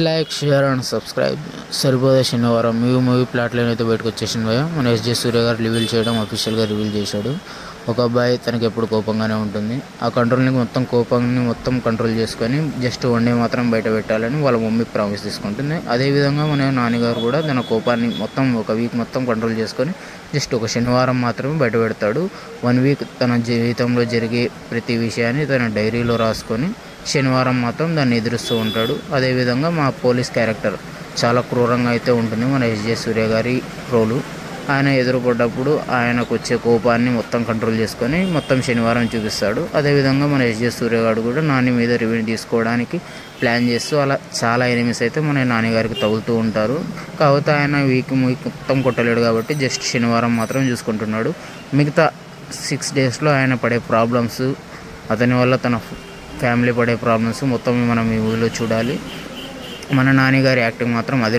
Like, share and subscribe. Saripodhaa Sanivaaram movie plot line అయితే బయటకు వచ్చేసింది భయ. మన ఎస్జే సూర్య గారు రివీల్ చేయడం, అఫీషియల్గా రివీల్ చేశాడు. ఒక అబ్బాయి తనకి ఎప్పుడు కోపంగానే ఉంటుంది. ఆ కంట్రోల్ని కోపాన్ని మొత్తం కంట్రోల్ చేసుకొని జస్ట్ వన్ డే మాత్రం బయట పెట్టాలని వాళ్ళ మమ్మీ ప్రామిస్ తీసుకుంటుంది. అదేవిధంగా మన నాన్నగారు కూడా తన కోపాన్ని మొత్తం ఒక వీక్ మొత్తం కంట్రోల్ చేసుకొని జస్ట్ ఒక శనివారం మాత్రమే బయట పెడతాడు. 1 వీక్ తన జీవితంలో జరిగే ప్రతి విషయాన్ని తన డైరీలో రాసుకొని శనివారం మాత్రం దాన్ని ఎదురుస్తూ ఉంటాడు. అదేవిధంగా మా పోలీస్ క్యారెక్టర్ చాలా క్రూరంగా అయితే ఉంటుంది. మన ఎస్జే సూర్య గారి రోలు ఆయన ఎదురుపడ్డప్పుడు ఆయనకు వచ్చే కోపాన్ని మొత్తం కంట్రోల్ చేసుకొని మొత్తం శనివారం చూపిస్తాడు. అదేవిధంగా మన ఎస్జే సూర్య గారు కూడా నాని మీద రివెంజ్ తీసుకోవడానికి ప్లాన్ చేస్తూ అలా చాలా ఎనిమిస్ అయితే మన నాన్నగారికి తగులుతూ ఉంటారు. కాకపోతే ఆయన వీక్ మొత్తం కొట్టలేడు కాబట్టి జస్ట్ శనివారం మాత్రం చూసుకుంటున్నాడు. మిగతా 6 డేస్లో ఆయన పడే ప్రాబ్లమ్స్, అతని వల్ల తన ఫ్యామిలీ పడే ప్రాబ్లమ్స్ మొత్తం మనం ఈ మూవీలో చూడాలి. మన నాన్నగారి యాక్టింగ్ మాత్రం అదే.